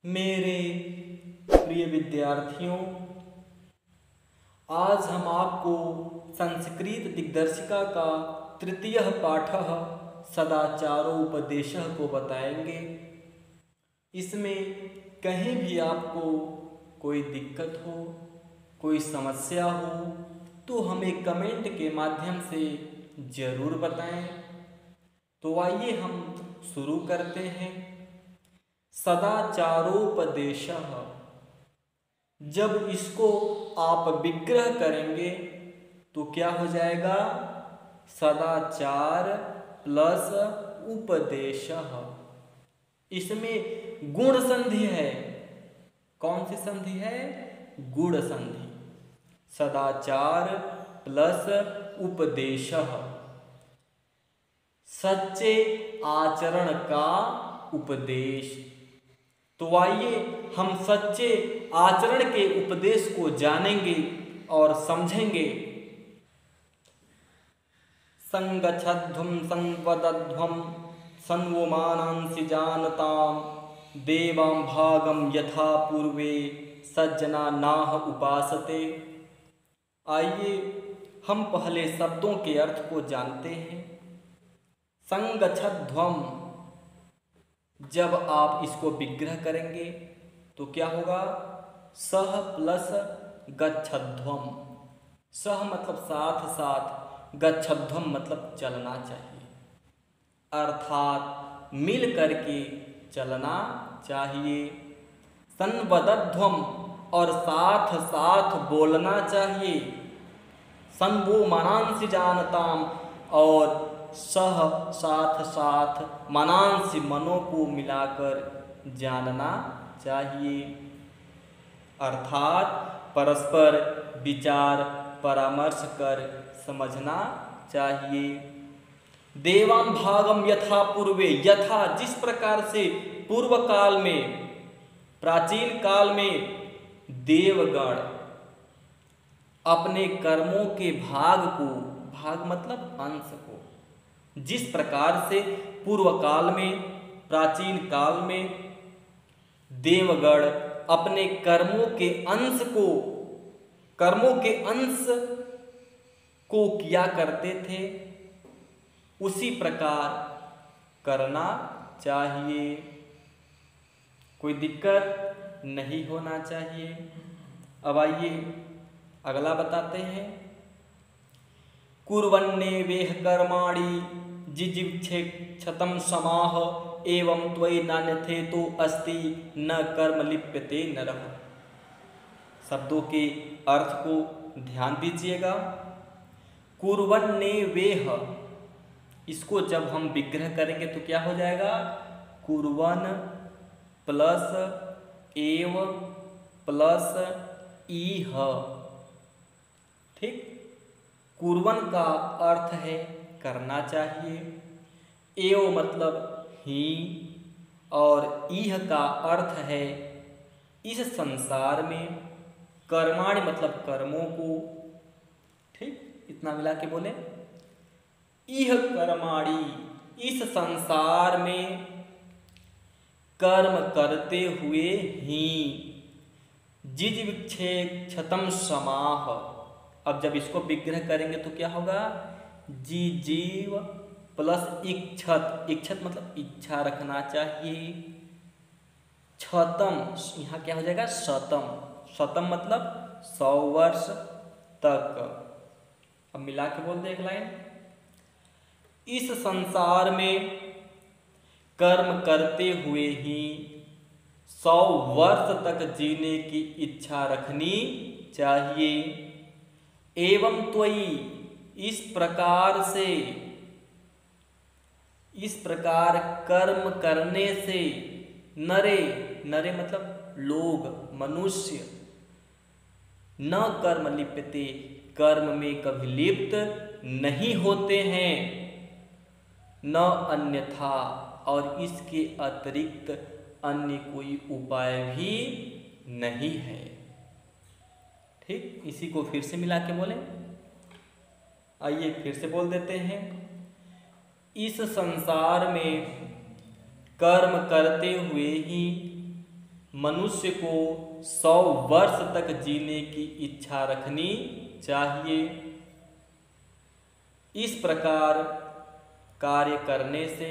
मेरे प्रिय विद्यार्थियों, आज हम आपको संस्कृत दिग्दर्शिका का तृतीय पाठ सदाचारोपदेशः को बताएंगे। इसमें कहीं भी आपको कोई दिक्कत हो, कोई समस्या हो तो हमें कमेंट के माध्यम से ज़रूर बताएं। तो आइए हम शुरू करते हैं। सदाचारोपदेशः, जब इसको आप विग्रह करेंगे तो क्या हो जाएगा? सदाचार प्लस उपदेशः। इसमें गुण संधि है। कौन सी संधि है? गुण संधि। सदाचार प्लस उपदेशः, सच्चे आचरण का उपदेश। तो आइए हम सच्चे आचरण के उपदेश को जानेंगे और समझेंगे। संगच्छध्वं संवदध्वं संवमानांसि जानताम देवां भागम यथा पूर्वे सज्जना नाह उपासते। आइए हम पहले शब्दों के अर्थ को जानते हैं। संगच्छध्वं, जब आप इसको विग्रह करेंगे तो क्या होगा? सह प्लस गच्छध्वं। सह मतलब साथ साथ, गच्छध्वं मतलब चलना चाहिए, अर्थात मिल करके चलना चाहिए। संवदध्वं, और साथ साथ बोलना चाहिए। संवो मनांसि जानताम, और सह साथ साथ मनांसि मनों को मिलाकर जानना चाहिए, अर्थात परस्पर विचार परामर्श कर समझना चाहिए। देवां भागम यथा पूर्वे, यथा जिस प्रकार से पूर्व काल में, प्राचीन काल में देवगण अपने कर्मों के भाग को, भाग मतलब अंश को, जिस प्रकार से पूर्व काल में, प्राचीन काल में देवगण अपने कर्मों के अंश को किया करते थे, उसी प्रकार करना चाहिए। कोई दिक्कत नहीं होना चाहिए। अब आइए अगला बताते हैं। कुर्वन्नेवेह कर्माणि जिजीक्षेक्षतं समाह एवं त्वयि नान्यथेतो अस्ति न कर्म लिप्यते नरः। शब्दों के अर्थ को ध्यान दीजिएगा। कुर्वन्नेवेह, इसको जब हम विग्रह करेंगे तो क्या हो जाएगा? कुर्वन प्लस एव प्लस ईह। ठीक, कुर्वन का अर्थ है करना चाहिए, एव मतलब ही, और ईह का अर्थ है इस संसार में, कर्माणि मतलब कर्मों को। ठीक, इतना मिला के बोले, इह कर्माणि, इस संसार में कर्म करते हुए ही, जिजीक्षेक्षतं समाह। अब जब इसको विग्रह करेंगे तो क्या होगा? जीव प्लस इक्षत, इक्षत मतलब इच्छा रखना चाहिए। क्षतम, यहाँ क्या हो जाएगा? शतम, शतम मतलब 100 वर्ष तक। अब मिला के बोल दे एक लाइन। इस संसार में कर्म करते हुए ही 100 वर्ष तक जीने की इच्छा रखनी चाहिए। एवं त्वयि, इस प्रकार से, इस प्रकार कर्म करने से, नरे, नरे मतलब लोग, मनुष्य, न कर्म लिप्यते, कर्म में कभी लिप्त नहीं होते हैं, न अन्यथा, और इसके अतिरिक्त अन्य कोई उपाय भी नहीं है। ठीक, इसी को फिर से मिला के बोलें। आइए फिर से बोल देते हैं। इस संसार में कर्म करते हुए ही मनुष्य को 100 वर्ष तक जीने की इच्छा रखनी चाहिए। इस प्रकार कार्य करने से,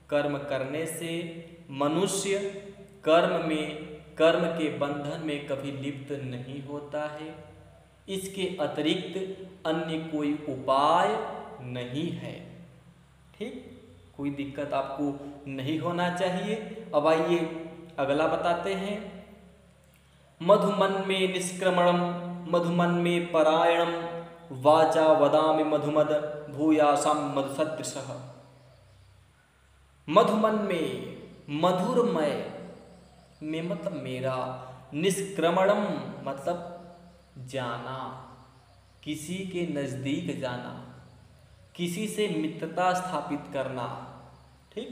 कर्म करने से मनुष्य कर्म के बंधन में कभी लिप्त नहीं होता है। इसके अतिरिक्त अन्य कोई उपाय नहीं है। ठीक, कोई दिक्कत आपको नहीं होना चाहिए। अब आइए अगला बताते हैं। मधुमन में निष्क्रमणम मधुमन में परायणम वाचा वदामि मधुमद भूयासम मधुसदृशः। मधुमन में, मधुरमय में मतलब मेरा, निष्क्रमणम मतलब जाना, किसी के नज़दीक जाना, किसी से मित्रता स्थापित करना। ठीक,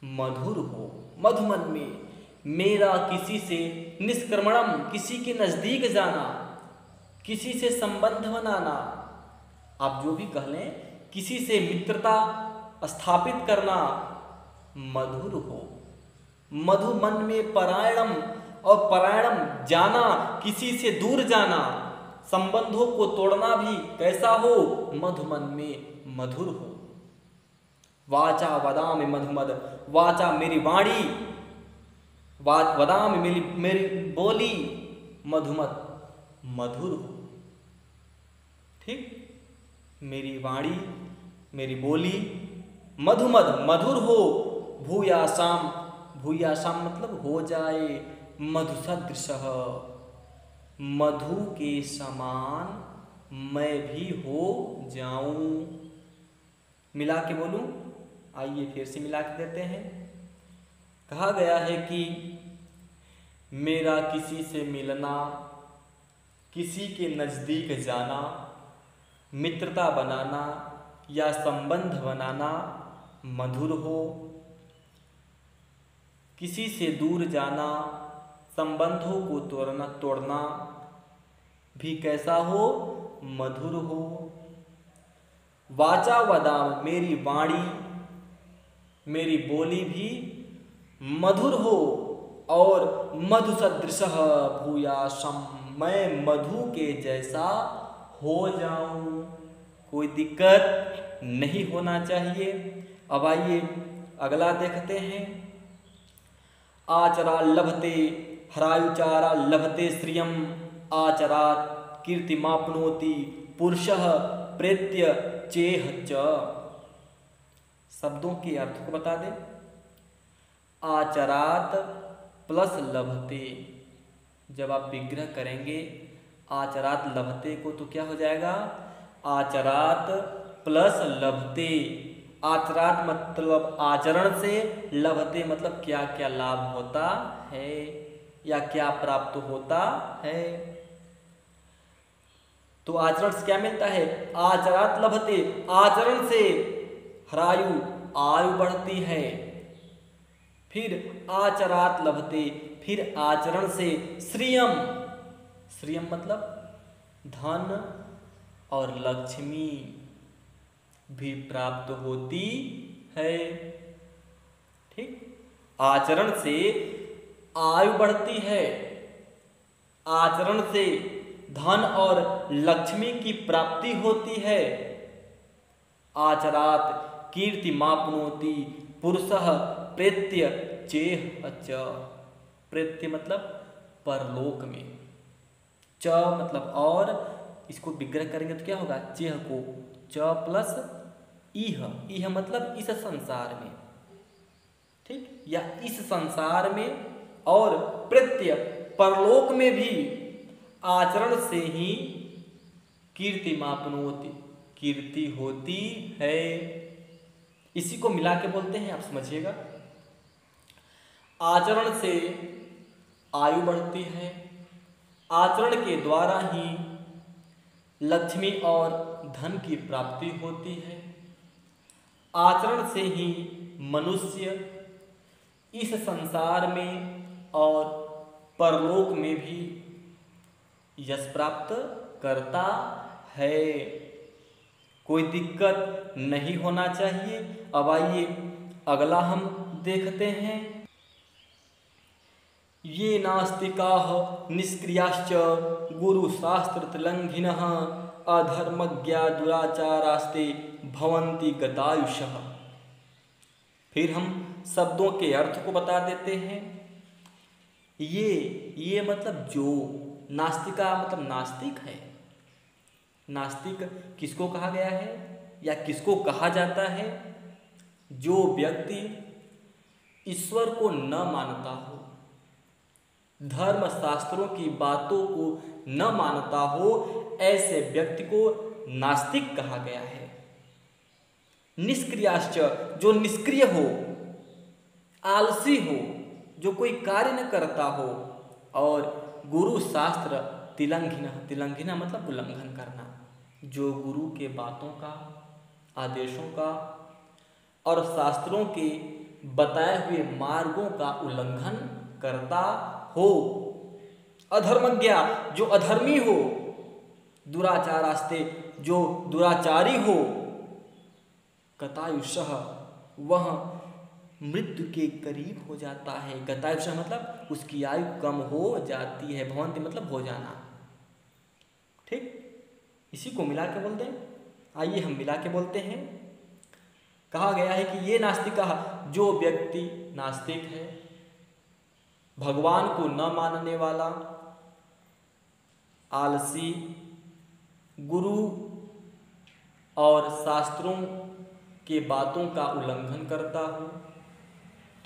मधुर हो, मधुमन में मेरा किसी से, निष्क्रमणम किसी के नज़दीक जाना, किसी से संबंध बनाना, आप जो भी कह लें, किसी से मित्रता स्थापित करना मधुर हो। मधुमन में परायणम, और परायणम जाना, किसी से दूर जाना, संबंधों को तोड़ना भी कैसा हो, मधुमन में मधुर हो। वाचा वदामि मधुमद, वाचा मेरी वाणी, वदामि मेरी बोली, मधुमद मधुर हो। ठीक, मेरी वाणी, मेरी बोली मधुमद मधुर हो। भूयासाम, भूयासाम मतलब हो जाए, मधुसदृशः मधु के समान मैं भी हो जाऊं। मिला के बोलूं, आइए फिर से मिला के देते हैं। कहा गया है कि मेरा किसी से मिलना, किसी के नज़दीक जाना, मित्रता बनाना या संबंध बनाना मधुर हो। किसी से दूर जाना, संबंधों को तोड़ना भी कैसा हो, मधुर हो। वाचा वदाम मेरी वाणी, मेरी बोली भी मधुर हो। और मधु सदृशः भूयासम मैं मधु के जैसा हो जाऊं। कोई दिक्कत नहीं होना चाहिए। अब आइए अगला देखते हैं। आचरा लभते हरायुचारा लभते श्रियम आचरात कीर्तिमाप्नोति पुरुषः प्रेत्य चेह च। शब्दों के अर्थ को बता दें। आचरात प्लस लभते, जब आप विग्रह करेंगे आचरात लभते को तो क्या हो जाएगा, आचरात प्लस लभते। आचरात मतलब आचरण से, लभते मतलब क्या क्या लाभ होता है या क्या प्राप्त होता है। तो आचरण से क्या मिलता है, आचरात लभते आचरण से, हरायु आयु बढ़ती है। फिर आचरात लभते फिर आचरण से श्रियम, श्रियम मतलब धन और लक्ष्मी भी प्राप्त होती है। ठीक, आचरण से आयु बढ़ती है, आचरण से धन और लक्ष्मी की प्राप्ति होती है। आचरात कीर्तिमाप्नोति पुरुषः प्रेत्य चेह च। प्रेत्य मतलब परलोक में, च मतलब और, इसको विग्रह करेंगे तो क्या होगा, चेह को च प्लस इह, इह मतलब इस संसार में। ठीक, या इस संसार में और प्रेत्य परलोक में भी आचरण से ही कीर्तिमाप्नोति कीर्ति होती है। इसी को मिला के बोलते हैं, आप समझिएगा। आचरण से आयु बढ़ती है, आचरण के द्वारा ही लक्ष्मी और धन की प्राप्ति होती है। आचरण से ही मनुष्य इस संसार में और परलोक में भी यश प्राप्त करता है। कोई दिक्कत नहीं होना चाहिए। अब आइए अगला हम देखते हैं। ये नास्तिकाः निष्क्रियाश्च गुरुशास्त्रतिलङ्घिनः अधर्मज्ञा दुराचारास्ते भवन्ति गतायुषः। फिर हम शब्दों के अर्थ को बता देते हैं। ये मतलब जो, नास्तिका मतलब नास्तिक है। नास्तिक किसको कहा गया है या किसको कहा जाता है? जो व्यक्ति ईश्वर को न मानता हो, धर्म शास्त्रों की बातों को न मानता हो, ऐसे व्यक्ति को नास्तिक कहा गया है। निष्क्रियाश्च, जो निष्क्रिय हो, आलसी हो, जो कोई कार्य न करता हो, और गुरु शास्त्र तिलंघिना, तिलंघिना मतलब उल्लंघन करना, जो गुरु के बातों का, आदेशों का और शास्त्रों के बताए हुए मार्गों का उल्लंघन करता हो। अधर्मज्ञ, जो अधर्मी हो, दुराचारास्ते, जो दुराचारी हो, गतायुषः, वह मृत्यु के करीब हो जाता है। गतायुषः मतलब उसकी आयु कम हो जाती है। भवन्ति मतलब हो जाना। ठीक, इसी को मिला के बोलते हैं। आइए हम मिला के बोलते हैं। कहा गया है कि ये नास्तिका, जो व्यक्ति नास्तिक है, भगवान को न मानने वाला, आलसी, गुरु और शास्त्रों के बातों का उल्लंघन करता हो।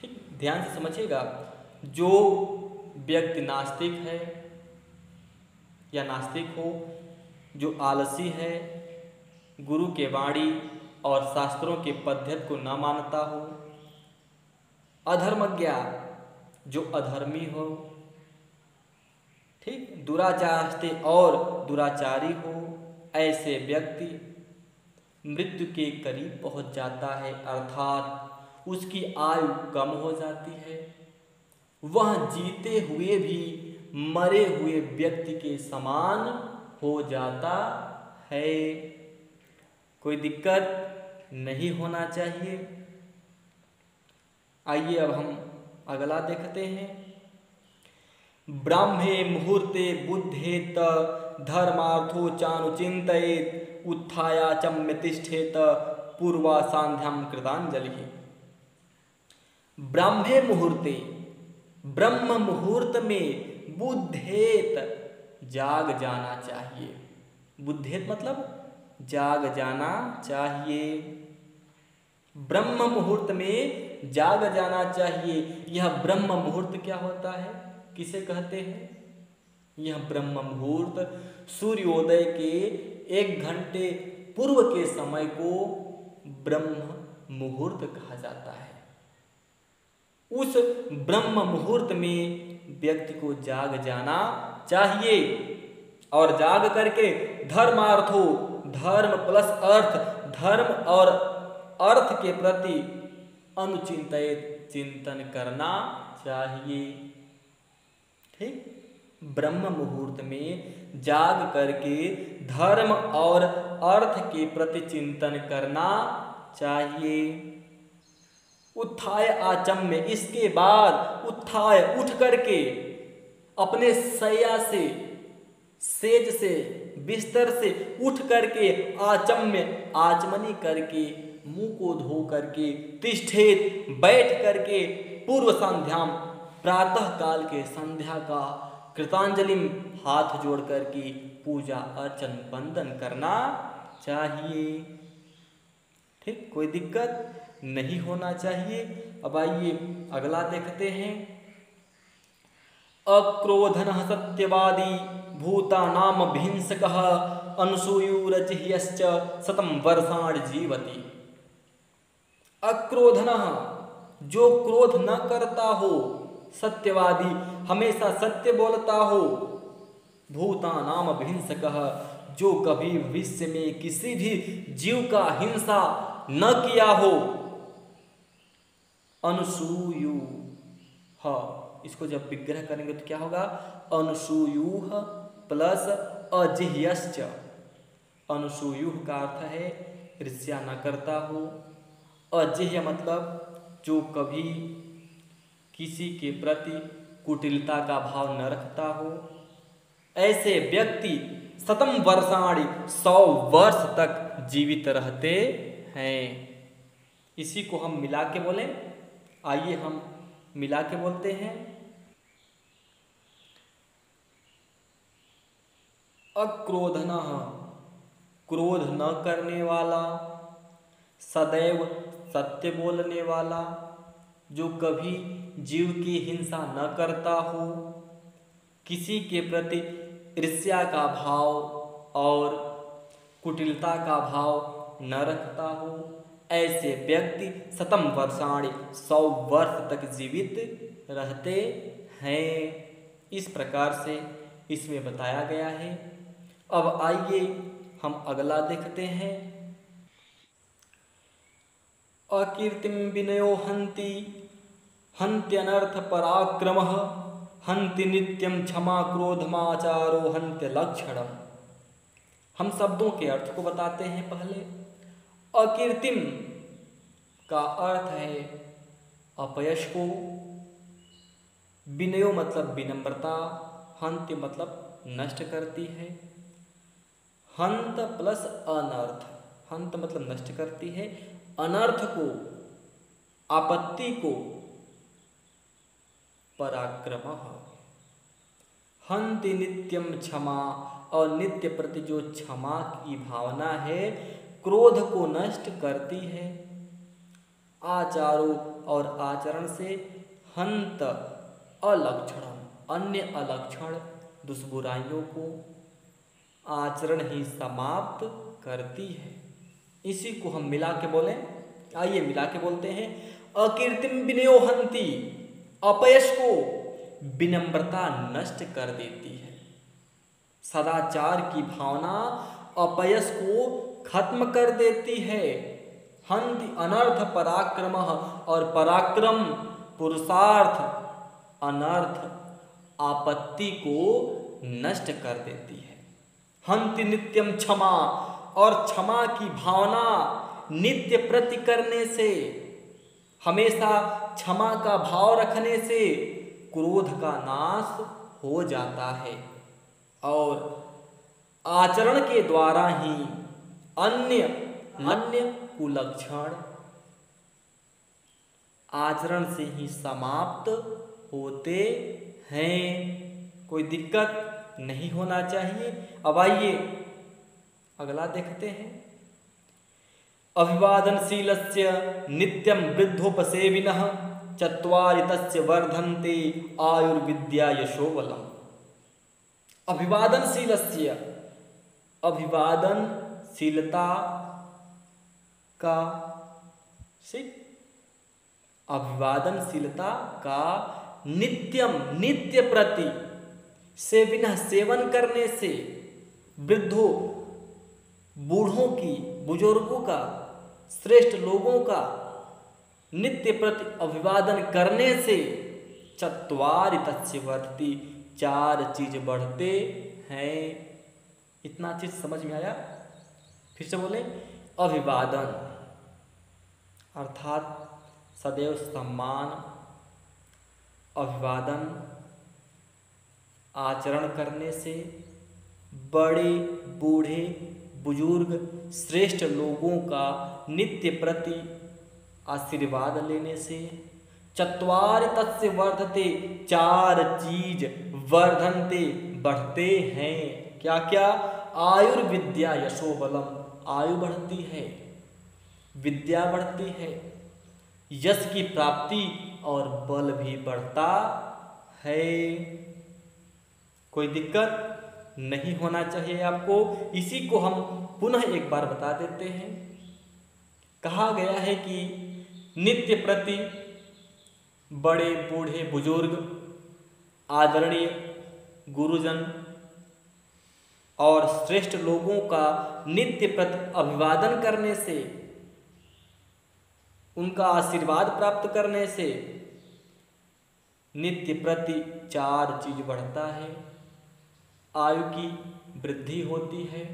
ठीक, ध्यान से समझिएगा। जो व्यक्ति नास्तिक है या नास्तिक हो, जो आलसी है, गुरु के वाणी और शास्त्रों के पद्धति को न मानता हो, अधर्मज्ञ, जो अधर्मी हो, ठीक, दुराचारस्ते और दुराचारी हो, ऐसे व्यक्ति मृत्यु के करीब पहुंच जाता है, अर्थात उसकी आयु कम हो जाती है। वह जीते हुए भी मरे हुए व्यक्ति के समान हो जाता है। कोई दिक्कत नहीं होना चाहिए। आइए अब हम अगला देखते हैं। ब्राह्मे मुहूर्ते बुद्धेत धर्मार्थो चानुचिन्तयेत् उत्थायाचम्य तिष्ठेत पूर्वा सांध्याम कृतांजलि। ब्राह्मे मुहूर्ते, ब्रह्म मुहूर्त में बुद्धेत, जाग जाना चाहिए। बुद्धेत मतलब जाग जाना चाहिए। ब्रह्म मुहूर्त में जाग जाना चाहिए। यह ब्रह्म मुहूर्त क्या होता है, किसे कहते हैं? यह ब्रह्म मुहूर्त सूर्योदय के 1 घंटे पूर्व के समय को ब्रह्म मुहूर्त कहा जाता है। उस ब्रह्म मुहूर्त में व्यक्ति को जाग जाना चाहिए और जाग करके धर्मार्थो, धर्म प्लस अर्थ, धर्म और अर्थ के प्रति अनुचिंतित, चिंतन करना चाहिए। ठीक, ब्रह्म मुहूर्त में जाग करके धर्म और अर्थ के प्रति चिंतन करना चाहिए। उत्थाय आचम्य, इसके बाद उत्थाय, उठ करके अपने शैया से, सेज से, बिस्तर से उठ करके आचम्य, आचमनी करके, मुंह को धो करके, तिष्ठेत, बैठ करके, पूर्व संध्याम, प्रातः काल के संध्या का, कृतांजलि, हाथ जोड़ करके पूजा अर्चन वंदन करना चाहिए। ठीक, कोई दिक्कत नहीं होना चाहिए। अब आइए अगला देखते हैं। अक्रोधनः सत्यवादी भूतानाम भिंसकः अनसूयुरजिह्यश्च शतं वर्षाणि जीवति। अक्रोधनः, जो क्रोध न करता हो, सत्यवादी, हमेशा सत्य बोलता हो, भूतानाम भिंसकः, जो कभी भविष्य में किसी भी जीव का हिंसा न किया हो, अनुसूयुः, इसको जब विग्रह करेंगे तो क्या होगा? अनुसूयुः प्लस अजिह्यश्च। अनुसूयुः का अर्थ है ईर्ष्या न करता हो। अजिह्य मतलब जो कभी किसी के प्रति कुटिलता का भाव न रखता हो, ऐसे व्यक्ति शतम वर्षाणि 100 वर्ष तक जीवित रहते हैं। इसी को हम मिला के बोलें, आइए हम मिला के बोलते हैं। अक्रोधनः, क्रोध न करने वाला, सदैव सत्य बोलने वाला, जो कभी जीव की हिंसा न करता हो, किसी के प्रति ईर्ष्या का भाव और कुटिलता का भाव न रखता हो, ऐसे व्यक्ति शतम वर्षाणि 100 वर्ष तक जीवित रहते हैं। इस प्रकार से इसमें बताया गया है। अब आइए हम अगला देखते हैं। अकीर्तिम विनयो हन्ति, हन्त्यनर्थ पराक्रमः, हन्ति नित्यम क्षमा क्रोधमाचारो हन्त्य लक्षणम। हम शब्दों के अर्थ को बताते हैं पहले। अकीर्तिम का अर्थ है अपयश को, विनयो मतलब विनम्रता, हन्त्य मतलब नष्ट करती है, हंत प्लस अनर्थ, हंत मतलब नष्ट करती है, अनर्थ को, आपत्ति को पराक्रमः, हन्ति नित्यम क्षमा, और नित्य प्रति जो क्षमा की भावना है क्रोध को नष्ट करती है, आचारो और आचरण से, हंत अलक्षणम, अन्य अलक्षण दुष्बुराइयों को आचरण ही समाप्त करती है। इसी को हम मिला के बोलें, आइए मिला के बोलते हैं। अकीर्तिम विनयो हन्ति, अपयश को विनम्रता नष्ट कर देती है, सदाचार की भावना अपयश को खत्म कर देती है, हन्ति अनर्थ पराक्रमः, और पराक्रम पुरुषार्थ अनर्थ आपत्ति को नष्ट कर देती है, हन्ति नित्यम क्षमा, और क्षमा की भावना नित्य प्रति करने से, हमेशा क्षमा का भाव रखने से क्रोध का नाश हो जाता है, और आचरण के द्वारा ही अन्य कुलक्षण आचरण से ही समाप्त होते हैं। कोई दिक्कत नहीं होना चाहिए। अब आइए अगला देखते हैं। अभिवादनशीलस्य नित्यं वृद्धोपसेविनः, चत्वारि तस्य वर्धन्ते आयुर्विद्या यशोबलम्। अभिवादनशीलस्य, अभिवादनशीलता का अभिवादनशीलता का नित्यम नित्य प्रति सेविनः सेवन करने से, वृद्धों बूढ़ों की, बुजुर्गों का, श्रेष्ठ लोगों का नित्य प्रति अभिवादन करने से चत्वारि तस्य वर्धति, 4 चीज बढ़ते हैं। इतना चीज समझ में आया? फिर से बोले। अभिवादन अर्थात सदैव सम्मान, अभिवादन आचरण करने से, बड़े बूढ़े बुजुर्ग श्रेष्ठ लोगों का नित्य प्रति आशीर्वाद लेने से, चत्वारि तस्य वर्धते, 4 चीज वर्धनते बढ़ते हैं। क्या क्या? आयुर्विद्या यशोबलम, आयु बढ़ती है, विद्या बढ़ती है, यश की प्राप्ति और बल भी बढ़ता है। कोई दिक्कत नहीं होना चाहिए आपको। इसी को हम पुनः एक बार बता देते हैं। कहा गया है कि नित्य प्रति बड़े बूढ़े बुजुर्ग, आदरणीय गुरुजन और श्रेष्ठ लोगों का नित्य प्रति अभिवादन करने से, उनका आशीर्वाद प्राप्त करने से नित्य प्रति 4 चीज बढ़ता है। आयु की वृद्धि होती है,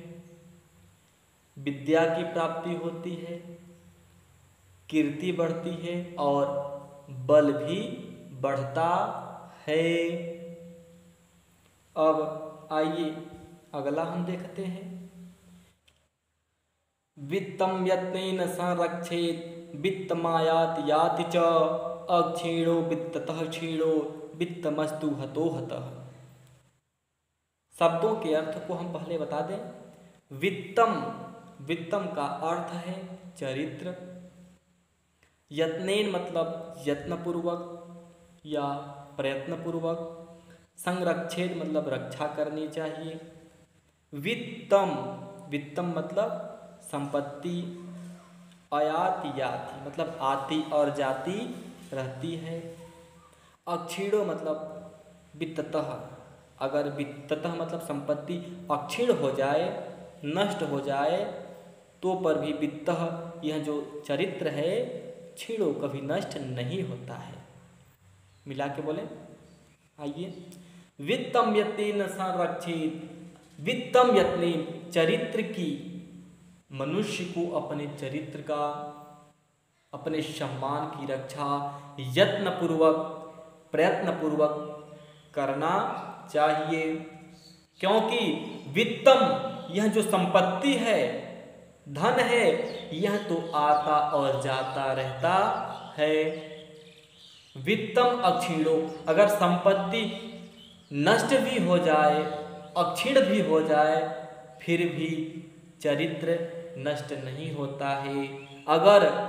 विद्या की प्राप्ति होती है, कीर्ति बढ़ती है और बल भी बढ़ता है। अब आइए अगला हम देखते हैं। वित्तम यत्नेन संरक्षेत वित्तमायात याति च अक्षीणो वित्ततः क्षीणो वित्तमस्तु हतो हतः। शब्दों के अर्थ को हम पहले बता दें। वित्तम, वित्तम का अर्थ है चरित्र। यत्नेन मतलब यत्नपूर्वक या प्रयत्नपूर्वक। संरक्षेत मतलब रक्षा करनी चाहिए। वित्तम, वित्तम मतलब संपत्ति। आयाति याति मतलब आती और जाती रहती है। अक्षीणो मतलब वित्ततः, अगर वित्ततः मतलब संपत्ति अक्षीण हो जाए, नष्ट हो जाए, तो पर भी वित्तः यह जो चरित्र है क्षीणो कभी नष्ट नहीं होता है। मिला के बोले, आइए। वित्तम यत्नेन संरक्षित, वित्तम यत्नेन चरित्र की, मनुष्य को अपने चरित्र का, अपने सम्मान की रक्षा यत्नपूर्वक प्रयत्नपूर्वक करना चाहिए। क्योंकि वित्तम यह जो संपत्ति है, धन है, यह तो आता और जाता रहता है। वित्तम अक्षीणो, अगर संपत्ति नष्ट भी हो जाए, अक्षीण भी हो जाए, फिर भी चरित्र नष्ट नहीं होता है। अगर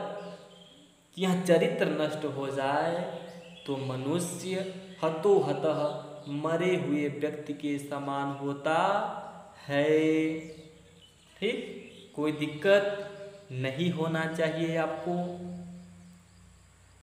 यह चरित्र नष्ट हो जाए तो मनुष्य हतो हतः मरे हुए व्यक्ति के समान होता है। ठीक, कोई दिक्कत नहीं होना चाहिए आपको।